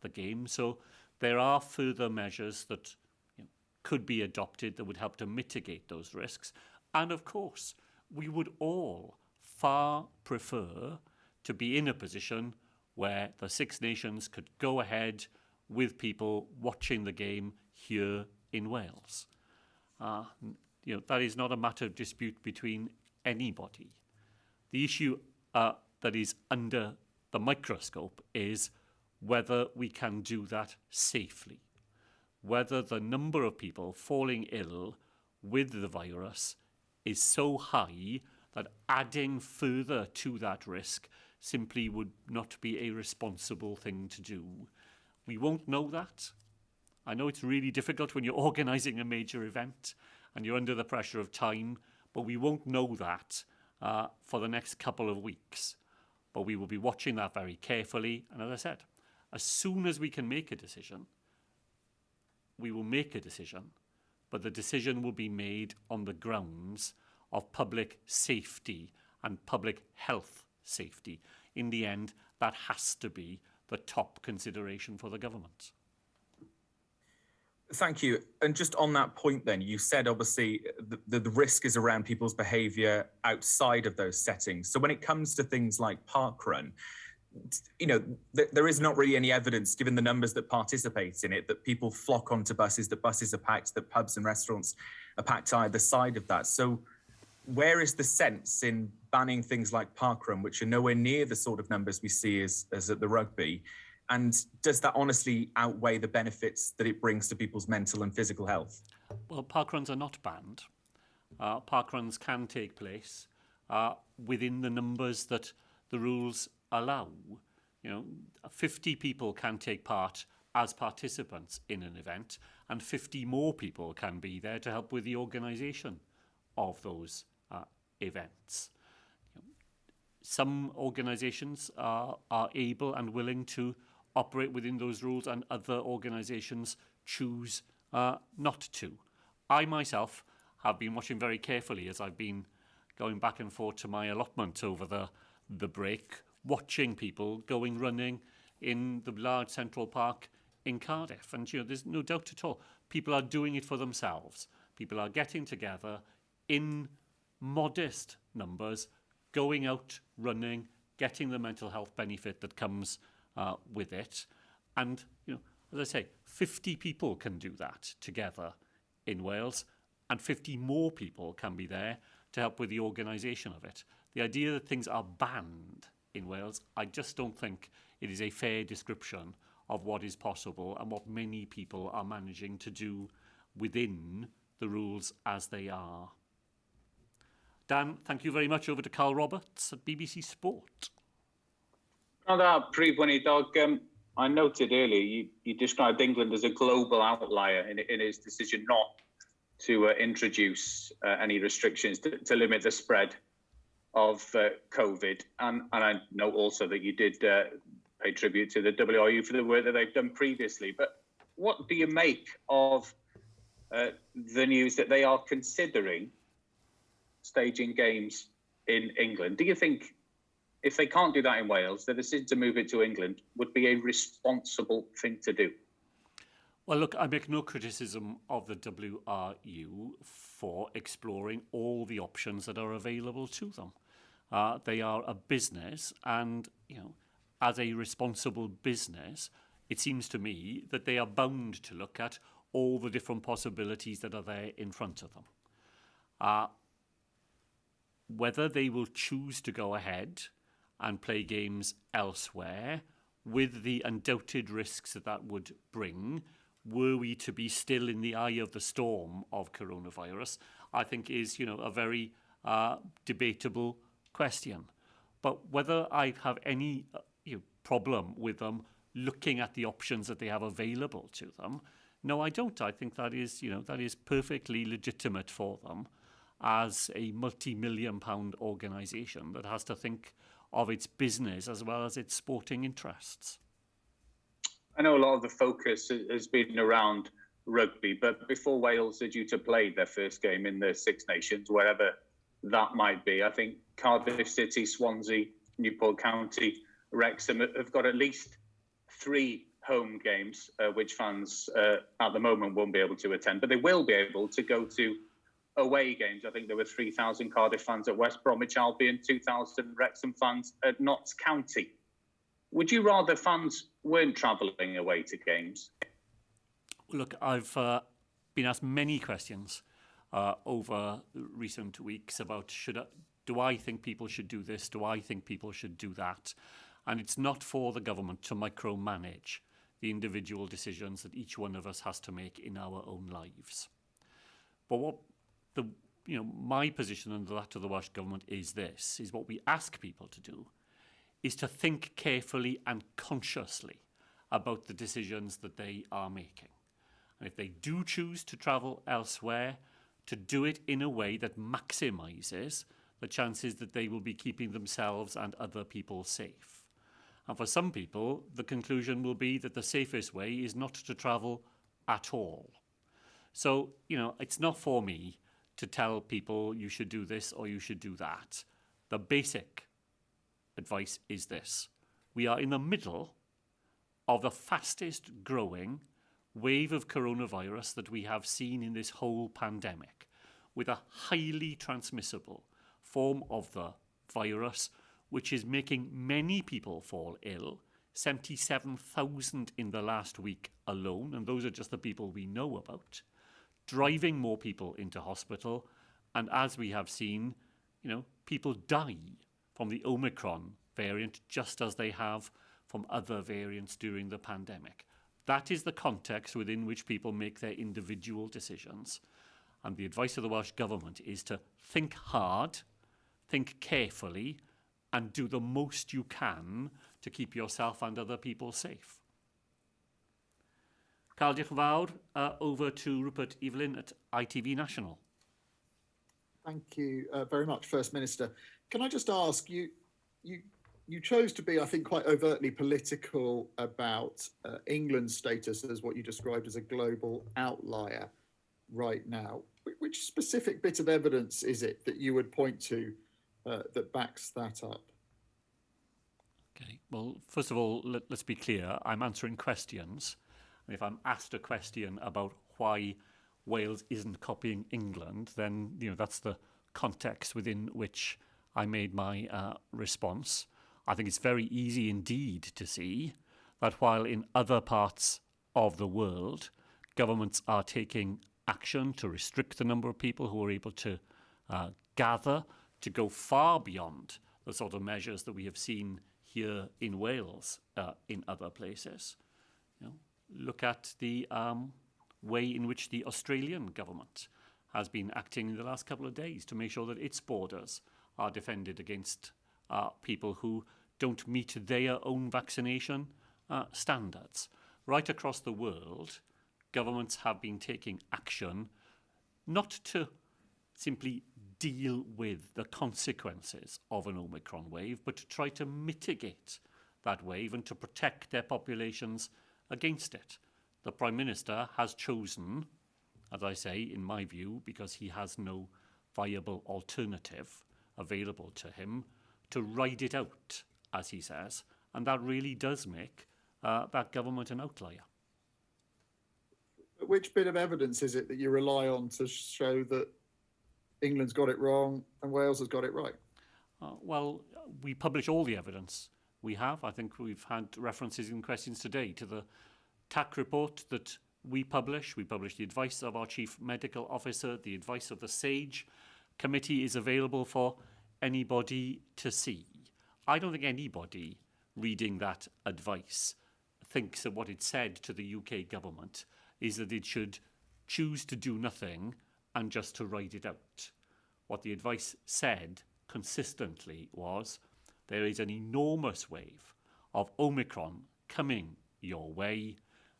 the game. So there are further measures that could be adopted that would help to mitigate those risks. And of course, we would all far prefer to be in a position where the Six Nations could go ahead with people watching the game here in Wales. That is not a matter of dispute between anybody. The issue that is under the microscope is whether we can do that safely, whether the number of people falling ill with the virus is so high that adding further to that risk simply would not be a responsible thing to do. We won't know that. I know it's really difficult when you're organising a major event and you're under the pressure of time, but we won't know that for the next couple of weeks. But we will be watching that very carefully. And as I said, as soon as we can make a decision, we will make a decision, but the decision will be made on the grounds of public safety and public health safety. In the end, that has to be the top consideration for the government. Thank you. And just on that point then, you said obviously the risk is around people's behaviour outside of those settings. So when it comes to things like parkrun, you know, there is not really any evidence, given the numbers that participate in it, that people flock onto buses, that buses are packed, that pubs and restaurants are packed either side of that. So where is the sense in banning things like parkrun, which are nowhere near the sort of numbers we see as at the rugby? And does that honestly outweigh the benefits that it brings to people's mental and physical health? Well, parkruns are not banned. Parkruns can take place within the numbers that the rules allow. You know, 50 people can take part as participants in an event, and 50 more people can be there to help with the organisation of those events. You know, some organisations are able and willing to operate within those rules, and other organisations choose not to. I myself have been watching very carefully as I've been going back and forth to my allotment over the break, watching people going running in the large central park in Cardiff. And you know, there's no doubt at all, people are doing it for themselves. People are getting together in modest numbers, going out running, getting the mental health benefit that comes with it. And, you know, as I say, 50 people can do that together in Wales, and 50 more people can be there to help with the organisation of it. The idea that things are banned in Wales, I just don't think it is a fair description of what is possible and what many people are managing to do within the rules as they are. Dan, thank you very much. Over to Carl Roberts at BBC Sport. Prif Weinidog, I noted earlier you described England as a global outlier in his decision not to introduce any restrictions to limit the spread of COVID. And I know also that you did pay tribute to the WRU for the work that they've done previously. But what do you make of the news that they are considering staging games in England? Do you think if they can't do that in Wales, the decision to move it to England would be a responsible thing to do? Well, look, I make no criticism of the WRU for exploring all the options that are available to them. They are a business, and, you know, as a responsible business, it seems to me that they are bound to look at all the different possibilities that are there in front of them. Whether they will choose to go ahead and play games elsewhere, with the undoubted risks that that would bring, were we to be still in the eye of the storm of coronavirus, I think is, you know, a very debatable question. But whether I have any problem with them looking at the options that they have available to them, no, I don't. I think that is, you know, that is perfectly legitimate for them as a multi-million-pound organisation that has to think of its business as well as its sporting interests. I know a lot of the focus has been around rugby, but before Wales are due to play their first game in the Six Nations, wherever that might be, I think Cardiff City, Swansea, Newport County, Wrexham have got at least 3 home games, which fans at the moment won't be able to attend, but they will be able to go to away games. I think there were 3,000 Cardiff fans at West Bromwich Albion, 2,000 Wrexham fans at Notts County. Would you rather fans weren't travelling away to games? Look, I've been asked many questions over recent weeks about do I think people should do this? Do I think people should do that? And it's not for the government to micromanage the individual decisions that each one of us has to make in our own lives. But what the my position and that of the Welsh Government is this, is what we ask people to do, is to think carefully and consciously about the decisions that they are making. And if they do choose to travel elsewhere, to do it in a way that maximises the chances that they will be keeping themselves and other people safe. And for some people, the conclusion will be that the safest way is not to travel at all. So, it's not for me to tell people you should do this or you should do that. The basic advice is this. We are in the middle of the fastest growing wave of coronavirus that we have seen in this whole pandemic, with a highly transmissible form of the virus, which is making many people fall ill, 77,000 in the last week alone, and those are just the people we know about, driving more people into hospital, and as we have seen, people die from the Omicron variant just as they have from other variants during the pandemic. That is the context within which people make their individual decisions. And the advice of the Welsh Government is to think hard, think carefully, and do the most you can to keep yourself and other people safe. Carl, diolch yn fawr. Over to Rupert Evelyn at ITV National. Thank you very much, First Minister. Can I just ask, you chose to be, I think, quite overtly political about England's status as what you described as a global outlier right now. Which specific bit of evidence is it that you would point to that backs that up? Okay, well, first of all, let's be clear. I'm answering questions. And if I'm asked a question about why Wales isn't copying England, then that's the context within which I made my response. I think it's very easy indeed to see that while in other parts of the world, governments are taking action to restrict the number of people who are able to gather, to go far beyond the sort of measures that we have seen here in Wales, in other places. Look at the way in which the Australian government has been acting in the last couple of days to make sure that its borders are defended against people who don't meet their own vaccination standards. Right across the world, governments have been taking action not to simply deal with the consequences of an Omicron wave, but to try to mitigate that wave and to protect their populations against it. The Prime Minister has chosen, as I say, in my view, because he has no viable alternative available to him, to ride it out, as he says, and that really does make that government an outlier. Which bit of evidence is it that you rely on to show that England's got it wrong and Wales has got it right? Well, we publish all the evidence we have. I think we've had references in questions today to the TAC report that we publish. We publish the advice of our Chief Medical Officer. The advice of the SAGE committee is available for anybody to see. I don't think anybody reading that advice thinks that what it said to the UK government is that it should choose to do nothing and just to ride it out. What the advice said consistently was there is an enormous wave of Omicron coming your way.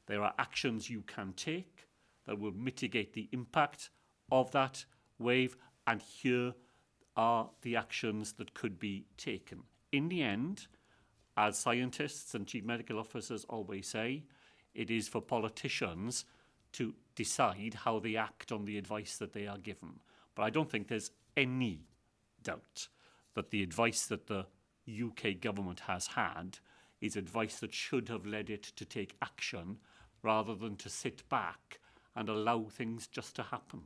There are actions you can take that will mitigate the impact of that wave, and here are the actions that could be taken. In the end, as scientists and chief medical officers always say, it is for politicians to decide how they act on the advice that they are given. But I don't think there's any doubt that the advice that the UK government has had is advice that should have led it to take action rather than to sit back and allow things just to happen.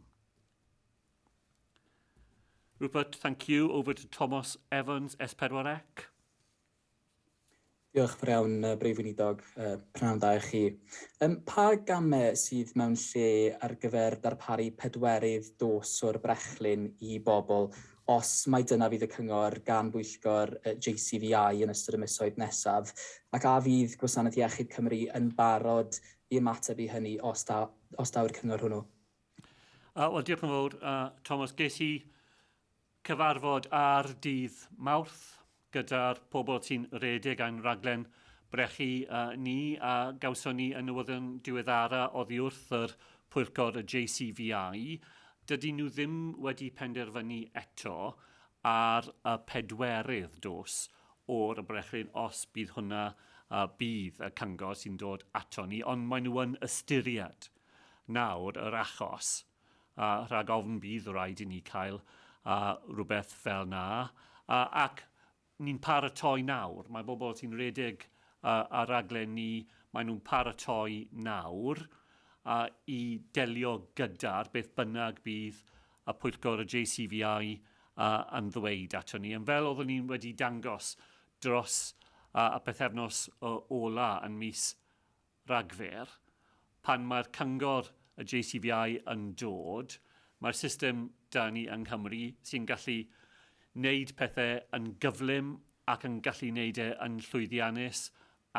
Rupert, thank you. Over to Thomas Evans, S4C. Diolch fawr iawn, Prif Weinidog, pnawn da i chi. Pa gamau sydd mewn lle ar gyfer darparu pedwerydd dos o'r brechlyn i bobl os mae dyna fydd y cyngor gan bwyllgor JCVI yn ystod y misoedd nesaf, ac a fydd Gwasanaeth Iechyd Cymru yn barod i ymateb i hynny os daw'r cyngor hwnnw? Wel, diolch yn fawr, Thomas. Ges i cyfarfod ar dydd Mawrth gyda'r pobl sy'n redig a'n raglen brechu ni, a gawson ni yn newyddion diweddara oddi wrth yr pwyllgor y JCVI. Dydy nhw ddim wedi penderfynu eto ar y pedwerydd dos o'r brechlyn os bydd hwnna bydd y cyngor sy'n dod ato ni, ond maen nhw yn ystyried nawr yr achos rhag ofn bydd rhaid i ni cael rhywbeth fel na. Ac ni'n paratoi nawr. Mae bobl sy'n redig ar raglen ni, maen nhw'n paratoi nawr i delio gyda'r beth bynnag bydd y pwyllgor y JCVI yn ddweud ato ni. Yn fel oeddwn ni'n wedi dangos dros y pethefnos ola yn mis Ragfyr, pan mae'r cyngor y JCVI yn dod, mae'r system da ni yng Nghymru sy'n gallu wneud pethau yn gyflym ac yn gallu wneud yn llwyddiannus,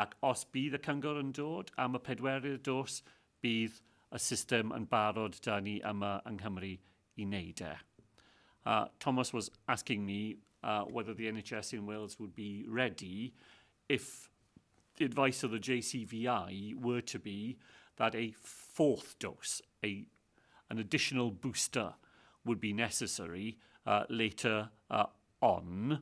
ac os bydd y cyngor yn dod am y pedwerydd dos, bydd y system yn barod da ni yma yng Nghymru i wneud e. Thomas was asking me whether the NHS in Wales would be ready if the advice of the JCVI were to be that a fourth dose, an additional booster, would be necessary later on.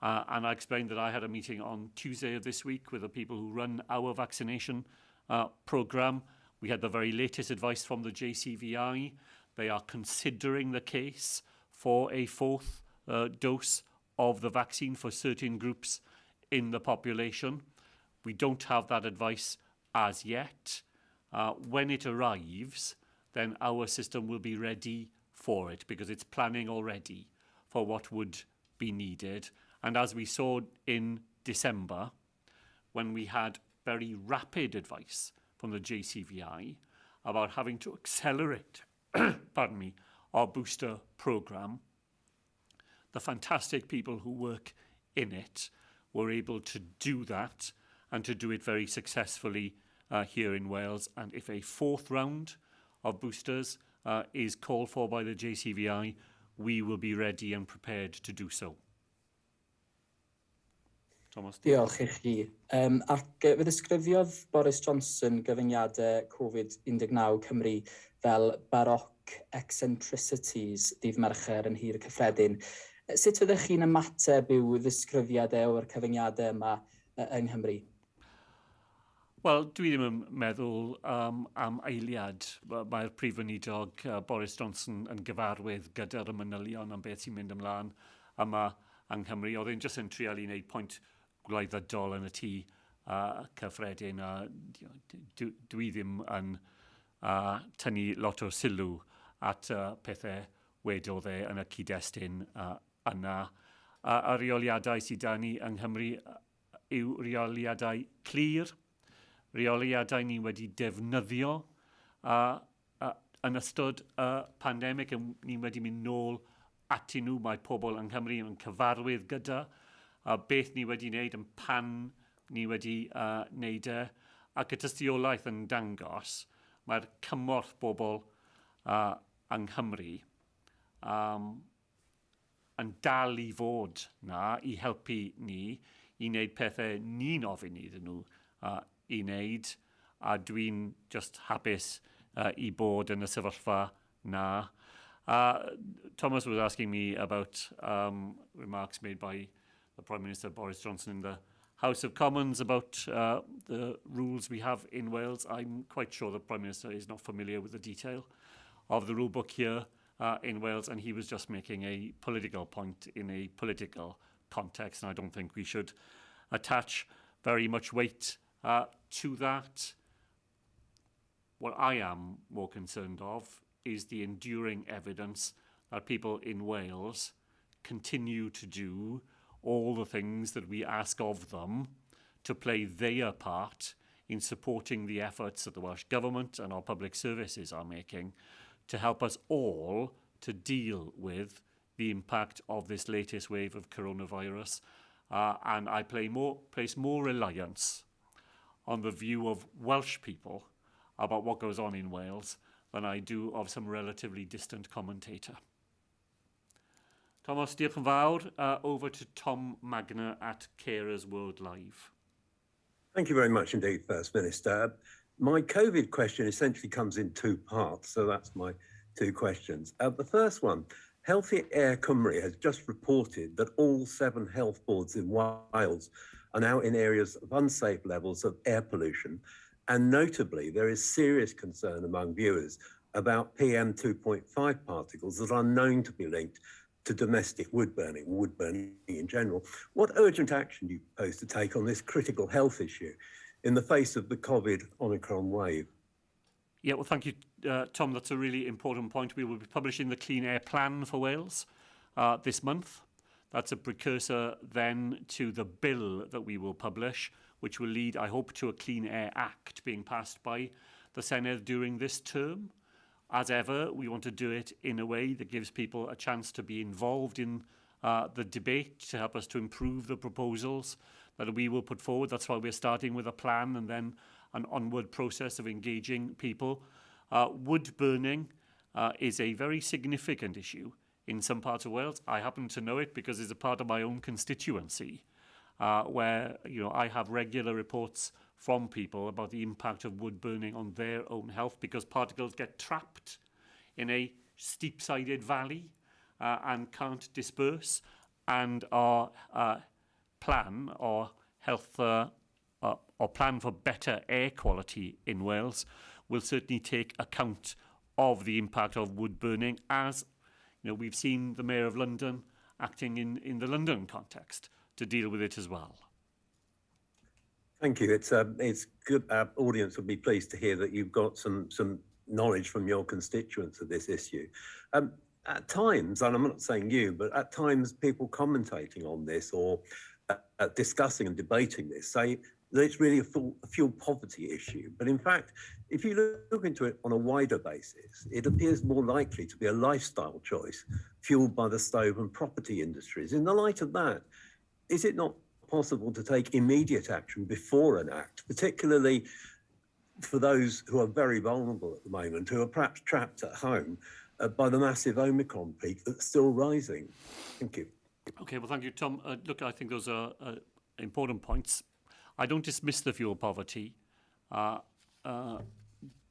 And I explained that I had a meeting on Tuesday of this week with the people who run our vaccination programme. We had the very latest advice from the JCVI. They are considering the case for a fourth dose of the vaccine for certain groups in the population. We don't have that advice as yet. When it arrives, then our system will be ready for it because it's planning already for what would be needed. And as we saw in December, when we had very rapid advice from the JCVI about having to accelerate pardon me, our booster programme, the fantastic people who work in it were able to do that and to do it very successfully here in Wales. And if a fourth round of boosters is called for by the JCVI, we will be ready and prepared to do so. Thomas. Diolch i chi. Ac fe ddisgrifiodd Boris Johnson gyfyngiadau Covid-19 Cymru fel baroc eccentricities dydd Mercher yn hir cyffredin. Sut fyddech chi'n ymateb i'w ddisgrifiadau o'r cyfyngiadau yma yng Nghymru? Wel, dwi ddim yn meddwl am eiliad. Mae'r Prif Weinidog Boris Johnson yn gyfarwydd gyda'r manylion am beth sy'n mynd ymlaen yma yng Nghymru. Oedd e'n jyst yn trial i wneud pwynt gwleidyddol yn y tŷ cyffredin. Dwi ddim yn tynnu lot o sylw at pethau wedodd e yn y cyd-destun yna. Y reoliadau sydd da ni yng Nghymru yw reoliadau clir, reoliadau ni wedi defnyddio yn ystod y pandemig, ni wedi mynd nôl atyn nhw. Mae pobl yng Nghymru yn cyfarwydd gyda beth ni wedi wneud yn pan ni wedi wneud e. Ac y tystiolaeth yn dangos mae'r cymorth bobl yng Nghymru yn dal i fod na i helpu ni i wneud pethau ni'n ofyn iddyn nhw i wneud, a dwi'n just hapus i bod yn y sefyllfa na. Thomas was asking me about remarks made by the Prime Minister Boris Johnson in the House of Commons about the rules we have in Wales. I'm quite sure the Prime Minister is not familiar with the detail of the rule book here in Wales, and he was just making a political point in a political context, and I don't think we should attach very much weight to that. What I am more concerned of is the enduring evidence that people in Wales continue to do all the things that we ask of them to play their part in supporting the efforts that the Welsh Government and our public services are making to help us all to deal with the impact of this latest wave of coronavirus. And I place more reliance on the view of Welsh people about what goes on in Wales than I do of some relatively distant commentator. Thomas, diolch yn fawr. Over to Tom Magner at Carers World Live. Thank you very much indeed, First Minister. My COVID question essentially comes in two parts, so that's my two questions. The first one, Healthy Air Cymru has just reported that all 7 health boards in Wales are now in areas of unsafe levels of air pollution, and notably there is serious concern among viewers about PM 2.5 particles that are known to be linked to domestic wood burning in general. What urgent action do you propose to take on this critical health issue in the face of the COVID Omicron wave? Yeah, well, thank you, Tom. That's a really important point. We will be publishing the Clean Air Plan for Wales this month. That's a precursor then to the bill that we will publish, which will lead, I hope, to a Clean Air Act being passed by the Senedd during this term. As ever, we want to do it in a way that gives people a chance to be involved in the debate, to help us to improve the proposals that we will put forward. That's why we're starting with a plan and then an onward process of engaging people. Wood burning is a very significant issue in some parts of Wales. I happen to know it because it's a part of my own constituency, where I have regular reports from people about the impact of wood burning on their own health, because particles get trapped in a steep-sided valley and can't disperse, and our plan or health or plan for better air quality in Wales will certainly take account of the impact of wood burning, as we've seen the Mayor of London acting in the London context to deal with it as well. Thank you. It's good. Our audience will be pleased to hear that you've got some knowledge from your constituents of this issue. At times, and I'm not saying you, but at times people commentating on this or discussing and debating this say that it's really a fuel poverty issue. But in fact, if you look into it on a wider basis, it appears more likely to be a lifestyle choice fueled by the stove and property industries. In the light of that, is it not possible to take immediate action before an act, particularly for those who are very vulnerable at the moment, who are perhaps trapped at home by the massive Omicron peak that's still rising? Thank you. Okay, well, thank you, Tom. Look, I think those are important points. I don't dismiss the fuel poverty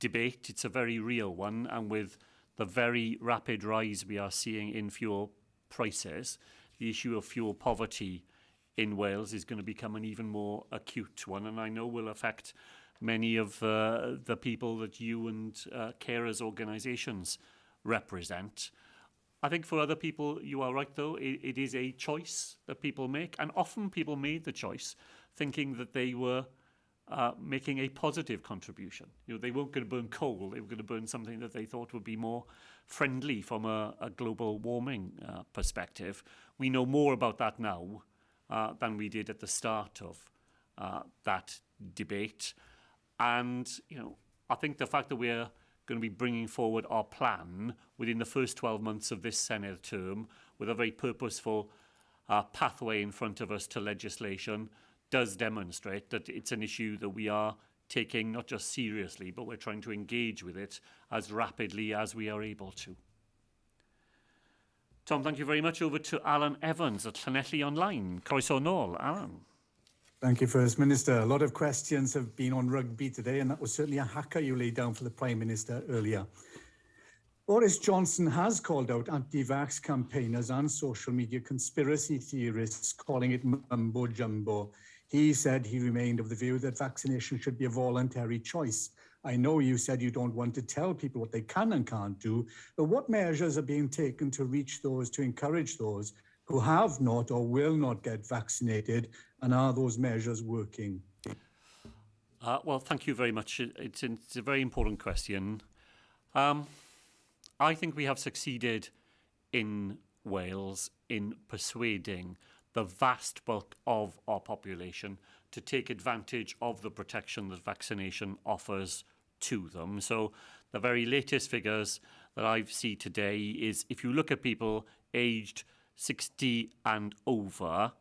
debate. It's a very real one, and with the very rapid rise we are seeing in fuel prices, the issue of fuel poverty in Wales is going to become an even more acute one, and I know will affect many of the people that you and carers organisations represent. I think for other people, you are right, though. It is a choice that people make, and often people made the choice thinking that they were making a positive contribution. They weren't going to burn coal, they were going to burn something that they thought would be more friendly from a global warming perspective. We know more about that now than we did at the start of that debate. And, I think the fact that we're going to be bringing forward our plan within the first 12 months of this Senedd term with a very purposeful pathway in front of us to legislation does demonstrate that it's an issue that we are taking not just seriously, but we're trying to engage with it as rapidly as we are able to. Tom, thank you very much. Over to Alan Evans at Cynhadledd Online. Croeso nôl, Alan. Thank you, First Minister. A lot of questions have been on rugby today, and that was certainly a haka you laid down for the Prime Minister earlier. Boris Johnson has called out anti-vax campaigners and social media conspiracy theorists, calling it mumbo-jumbo. He said he remained of the view that vaccination should be a voluntary choice. I know you said you don't want to tell people what they can and can't do, but what measures are being taken to reach those, to encourage those who have not or will not get vaccinated, and are those measures working? Well, thank you very much. It's a very important question. I think we have succeeded in Wales in persuading the vast bulk of our population to take advantage of the protection that vaccination offers to them. So the very latest figures that I see today is if you look at people aged 60 and over,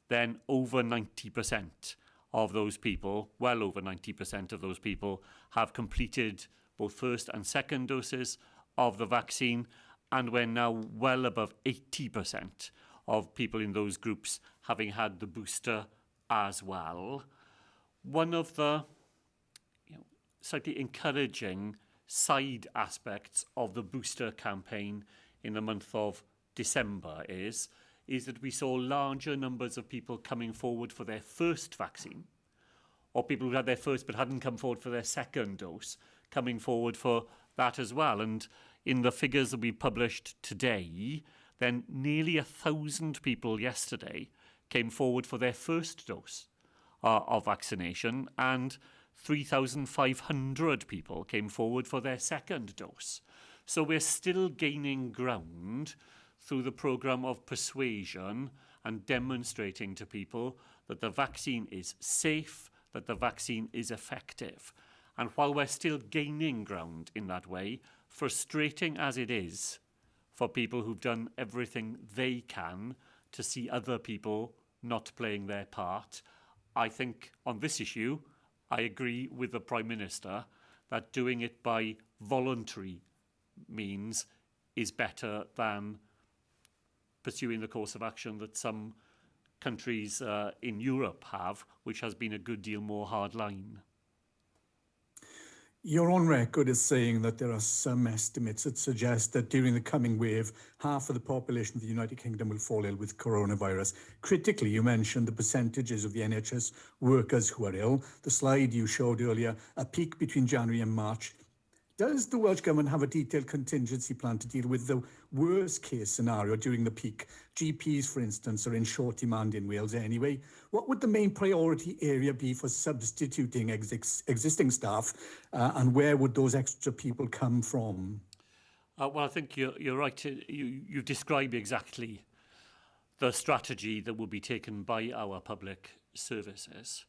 then over 90% of those people, well over 90% of those people have completed both first and second doses of the vaccine, and we're now well above 80% of people in those groups having had the booster as well. One of the slightly encouraging side aspects of the booster campaign in the month of December is that we saw larger numbers of people coming forward for their first vaccine, or people who had their first but hadn't come forward for their second dose, coming forward for that as well. And in the figures that we published today, then nearly 1,000 people yesterday came forward for their first dose of vaccination, and 3,500 people came forward for their second dose. So we're still gaining ground through the programme of persuasion and demonstrating to people that the vaccine is safe, that the vaccine is effective. And while we're still gaining ground in that way, frustrating as it is for people who've done everything they can to see other people not playing their part, I think on this issue, I agree with the Prime Minister that doing it by voluntary means is better than pursuing the course of action that some countries in Europe have, which has been a good deal more hardline. You're on record as saying that there are some estimates that suggest that during the coming wave, half of the population of the United Kingdom will fall ill with coronavirus. Critically, you mentioned the percentages of the NHS workers who are ill. The slide you showed earlier, a peak between January and March. Does the Welsh Government have a detailed contingency plan to deal with the worst case scenario during the peak? GPs, for instance, are in short demand in Wales anyway. What would the main priority area be for substituting existing staff, and where would those extra people come from? Well, I think you're right. You describe exactly the strategy that will be taken by our public services.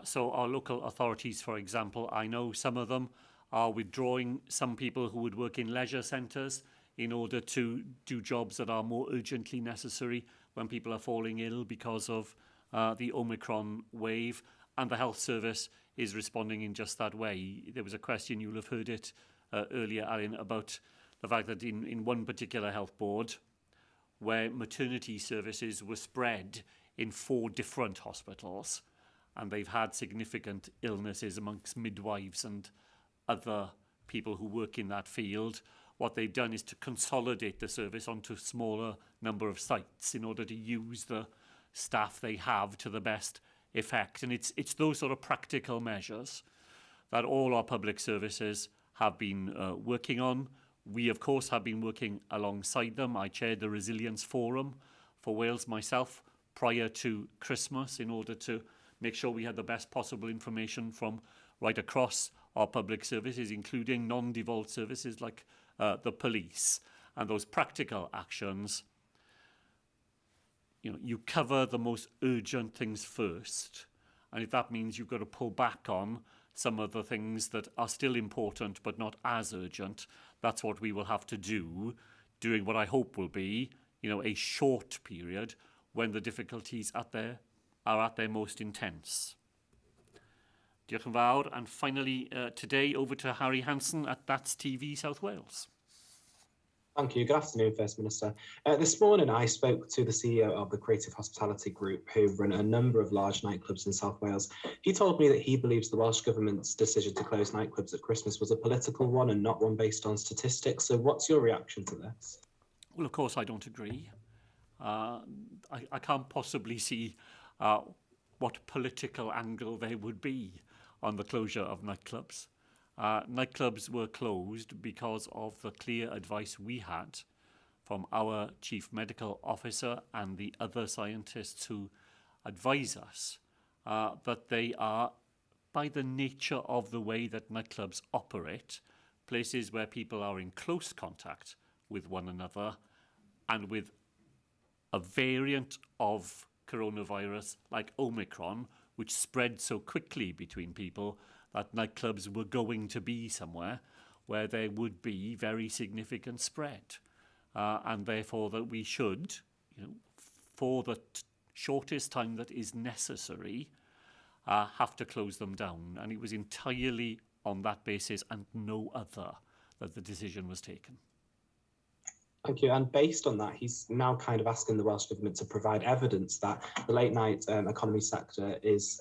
So our local authorities, for example, I know some of them are withdrawing some people who would work in leisure centres in order to do jobs that are more urgently necessary when people are falling ill because of the Omicron wave. And the health service is responding in just that way. There was a question, you'll have heard it earlier, Alan, about the fact that in one particular health board, where maternity services were spread in 4 different hospitals, and they've had significant illnesses amongst midwives and other people who work in that field, what they've done is to consolidate the service onto a smaller number of sites in order to use the staff they have to the best effect. And it's those sort of practical measures that all our public services have been working on. We, of course, have been working alongside them. I chaired the Resilience Forum for Wales myself prior to Christmas in order to make sure we had the best possible information from right across our public services, including non-devolved services like the police. And those practical actions, you cover the most urgent things first. And if that means you've got to pull back on some of the things that are still important but not as urgent, that's what we will have to do during what I hope will be, a short period when the difficulties are at their most intense. Diolch yn fawr. And finally, today, over to Harry Hansen at That's TV South Wales. Thank you. Good afternoon, First Minister. This morning, I spoke to the CEO of the Creative Hospitality Group, who run a number of large nightclubs in South Wales. He told me that he believes the Welsh Government's decision to close nightclubs at Christmas was a political one and not one based on statistics. So what's your reaction to this? Well, of course, I don't agree. I can't possibly see what political angle there would be on the closure of nightclubs. Nightclubs were closed because of the clear advice we had from our Chief Medical Officer and the other scientists who advise us that they are, by the nature of the way that nightclubs operate, places where people are in close contact with one another and with a variant of coronavirus like Omicron, which spread so quickly between people that nightclubs were going to be somewhere where there would be very significant spread. And therefore that we should, for the shortest time that is necessary, have to close them down. And it was entirely on that basis and no other that the decision was taken. Thank you. And based on that, he's now kind of asking the Welsh Government to provide evidence that the late night economy sector is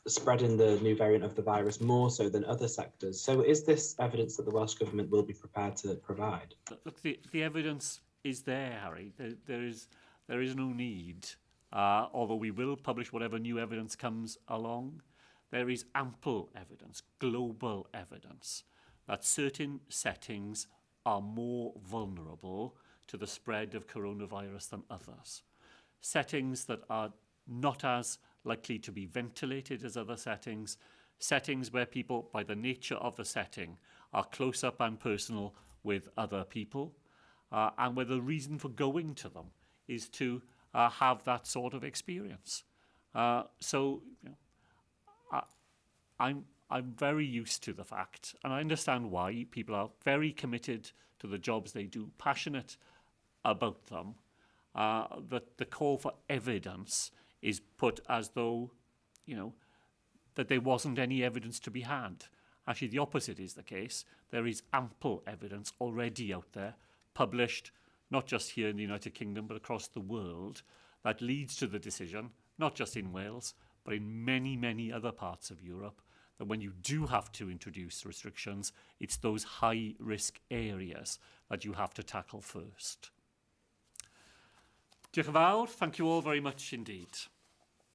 spreading the new variant of the virus more so than other sectors. So is this evidence that the Welsh Government will be prepared to provide? Look, the evidence is there, Harry. There is no need, although we will publish whatever new evidence comes along. There is ample evidence, global evidence, that certain settings are more vulnerable to the spread of coronavirus than others. Settings that are not as likely to be ventilated as other settings, settings where people, by the nature of the setting, are close up and personal with other people, and where the reason for going to them is to have that sort of experience. So you know, I'm very used to the fact, and I understand why people are very committed to the jobs they do, passionate about them, that the call for evidence is put as though, you know, that there wasn't any evidence to be had. Actually, the opposite is the case. There is ample evidence already out there, published not just here in the United Kingdom, but across the world, that leads to the decision, not just in Wales, but in many, many other parts of Europe, that when you do have to introduce restrictions, it's those high-risk areas that you have to tackle first. Diolch yn fawr. Thank you all very much indeed.